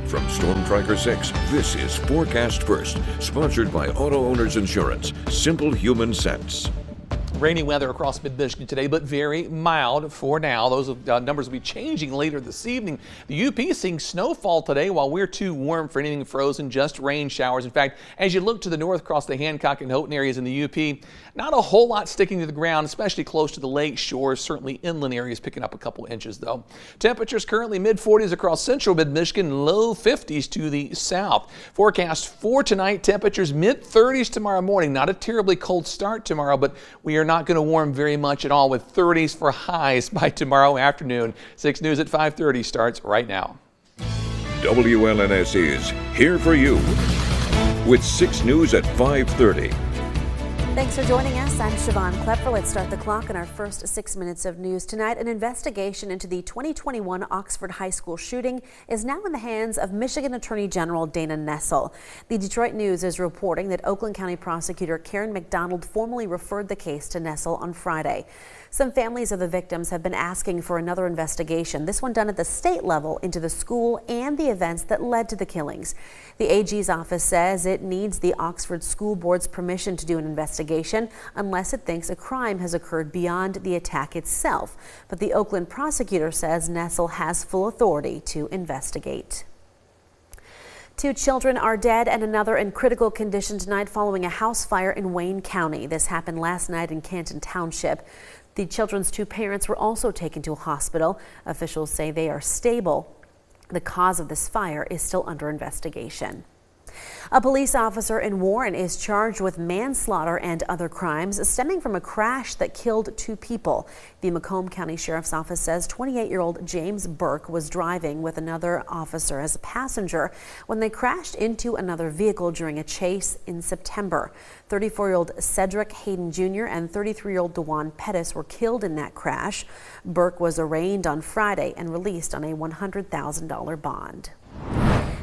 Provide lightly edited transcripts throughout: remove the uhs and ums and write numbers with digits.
From Storm Tracker 6, this is Forecast First, sponsored by Auto Owners Insurance. Simple human sense. Rainy weather across mid-Michigan today, but very mild for now. Those numbers will be changing later this evening. The UP seeing snowfall today while we're too warm for anything frozen, just rain showers. In fact, as you look to the north across the Hancock and Houghton areas in the UP, not a whole lot sticking to the ground, especially close to the lake shores. Certainly inland areas picking up a couple inches though. Temperatures currently mid-40s across central mid-Michigan, low 50s to the south. Forecast for tonight, temperatures mid-30s tomorrow morning. Not a terribly cold start tomorrow, but we are not going to warm very much at all with 30s for highs by tomorrow afternoon. 6 News at 5:30 starts right now. WLNS is here for you with 6 News at 5:30. Thanks for joining us. I'm Siobhan Klepfer. Let's start the clock in our first 6 minutes of news tonight. An investigation into the 2021 Oxford High School shooting is now in the hands of Michigan Attorney General Dana Nessel. The Detroit News is reporting that Oakland County Prosecutor Karen McDonald formally referred the case to Nessel on Friday. Some families of the victims have been asking for another investigation, this one done at the state level, into the school and the events that led to the killings. The AG's office says it needs the Oxford School Board's permission to do an investigation unless it thinks a crime has occurred beyond the attack itself. But the Oakland prosecutor says Nessel has full authority to investigate. 2 children are dead and another in critical condition tonight following a house fire in Wayne County. This happened last night in Canton Township. The children's 2 parents were also taken to a hospital. Officials say they are stable. The cause of this fire is still under investigation. A police officer in Warren is charged with manslaughter and other crimes stemming from a crash that killed 2 people. The Macomb County Sheriff's Office says 28-year-old James Burke was driving with another officer as a passenger when they crashed into another vehicle during a chase in September. 34-year-old Cedric Hayden Jr. and 33-year-old DeJuan Pettis were killed in that crash. Burke was arraigned on Friday and released on a $100,000 bond.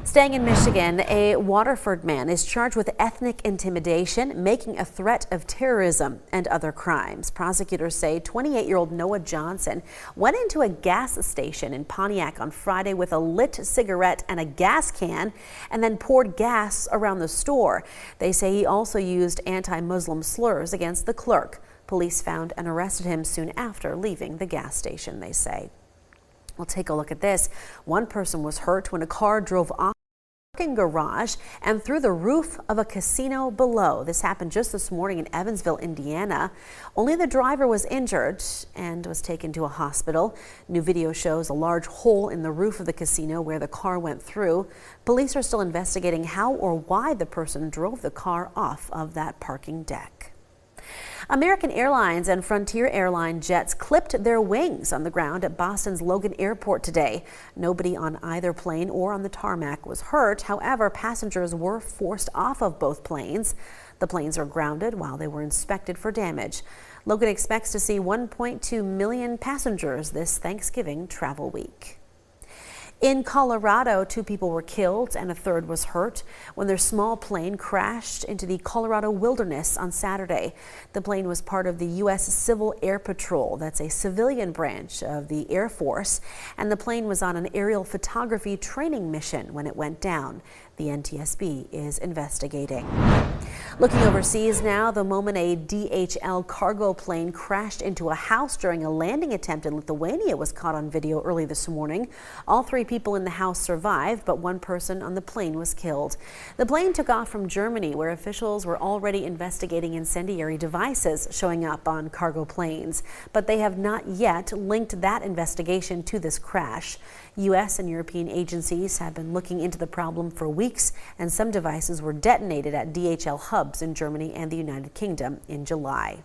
Staying in Michigan, a Waterford man is charged with ethnic intimidation, making a threat of terrorism, and other crimes. Prosecutors say 28-year-old Noah Johnson went into a gas station in Pontiac on Friday with a lit cigarette and a gas can and then poured gas around the store. They say he also used anti-Muslim slurs against the clerk. Police found and arrested him soon after leaving the gas station, they say. We'll take a look at this. One person was hurt when a car drove off a parking garage and through the roof of a casino below. This happened just this morning in Evansville, Indiana. Only the driver was injured and was taken to a hospital. New video shows a large hole in the roof of the casino where the car went through. Police are still investigating how or why the person drove the car off of that parking deck. American Airlines and Frontier Airline jets clipped their wings on the ground at Boston's Logan Airport today. Nobody on either plane or on the tarmac was hurt. However, passengers were forced off of both planes. The planes are grounded while they were inspected for damage. Logan expects to see 1.2 million passengers this Thanksgiving travel week. In Colorado, 2 people were killed and a third was hurt when their small plane crashed into the Colorado wilderness on Saturday. The plane was part of the U.S. Civil Air Patrol. That's a civilian branch of the Air Force. And the plane was on an aerial photography training mission when it went down. The NTSB is investigating. Looking overseas now, the moment a DHL cargo plane crashed into a house during a landing attempt in Lithuania was caught on video early this morning. All 3 people in the house survived, but 1 person on the plane was killed. The plane took off from Germany, where officials were already investigating incendiary devices showing up on cargo planes, but they have not yet linked that investigation to this crash. U.S. and European agencies have been looking into the problem for weeks, and some devices were detonated at DHL hubs in Germany and the United Kingdom in July.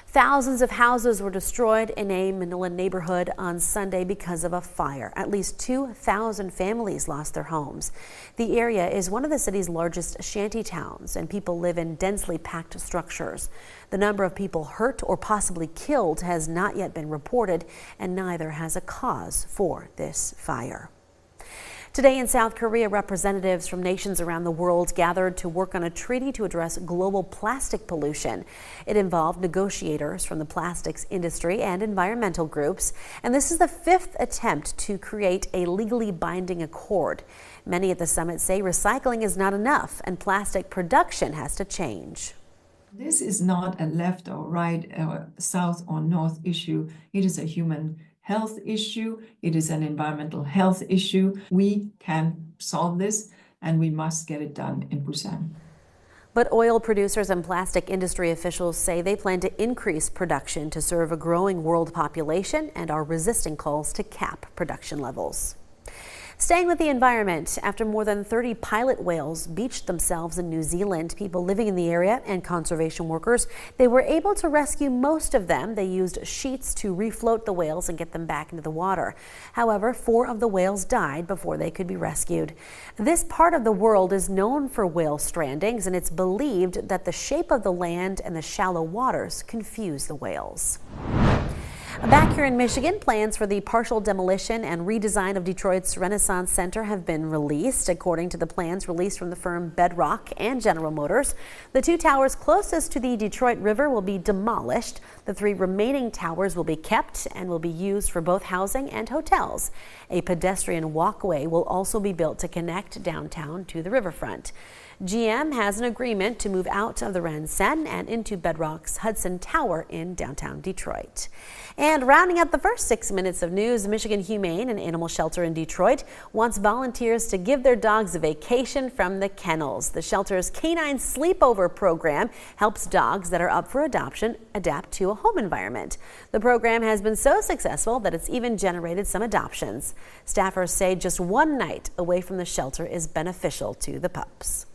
Thousands of houses were destroyed in a Manila neighborhood on Sunday because of a fire. At least 2,000 families lost their homes. The area is one of the city's largest shanty towns, and people live in densely packed structures. The number of people hurt or possibly killed has not yet been reported, and neither has a cause for this fire. Today in South Korea, representatives from nations around the world gathered to work on a treaty to address global plastic pollution. It involved negotiators from the plastics industry and environmental groups, and this is the 5th attempt to create a legally binding accord. Many at the summit say recycling is not enough and plastic production has to change. This is not a left or right, south or north issue. It is a human health issue. It is an environmental health issue. We can solve this, and we must get it done in Busan. But oil producers and plastic industry officials say they plan to increase production to serve a growing world population and are resisting calls to cap production levels. Staying with the environment, after more than 30 pilot whales beached themselves in New Zealand, people living in the area and conservation workers, they were able to rescue most of them. They used sheets to refloat the whales and get them back into the water. However, 4 of the whales died before they could be rescued. This part of the world is known for whale strandings, and it's believed that the shape of the land and the shallow waters confuse the whales. Back here in Michigan, plans for the partial demolition and redesign of Detroit's Renaissance Center have been released. According to the plans released from the firm Bedrock and General Motors, the 2 towers closest to the Detroit River will be demolished. The 3 remaining towers will be kept and will be used for both housing and hotels. A pedestrian walkway will also be built to connect downtown to the riverfront. GM has an agreement to move out of the RenCen and into Bedrock's Hudson Tower in downtown Detroit. And rounding out the first 6 minutes of news, Michigan Humane, an animal shelter in Detroit, wants volunteers to give their dogs a vacation from the kennels. The shelter's Canine Sleepover program helps dogs that are up for adoption adapt to a home environment. The program has been so successful that it's even generated some adoptions. Staffers say just one night away from the shelter is beneficial to the pups.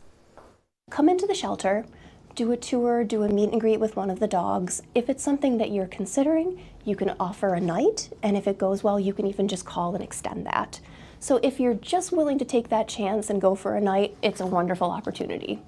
Come into the shelter, do a tour, do a meet and greet with one of the dogs. If it's something that you're considering, you can offer a night, and if it goes well, you can even just call and extend that. So if you're just willing to take that chance and go for a night, it's a wonderful opportunity.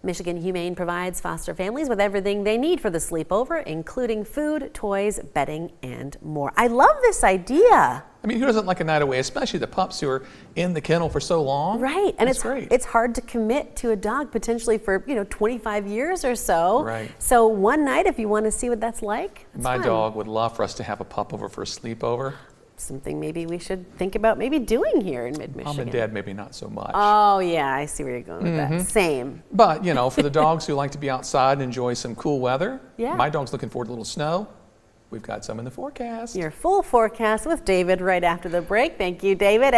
Michigan Humane provides foster families with everything they need for the sleepover, including food, toys, bedding, and more. I love this idea. I mean, who doesn't like a night away, especially the pups who are in the kennel for so long? Right, and it's great. It's hard to commit to a dog potentially for 25 years or so. Right. So one night, if you want to see what that's like, it's My fun. dog would love for us to have a pup over for a sleepover. Something maybe we should think about maybe doing here in mid-Michigan. Mom and Dad maybe not so much. Oh yeah, I see where you're going with that. Same. But for the dogs who like to be outside and enjoy some cool weather, Yeah. my dog's looking forward to a little snow. We've got some in the forecast. Your full forecast with David right after the break. Thank you, David.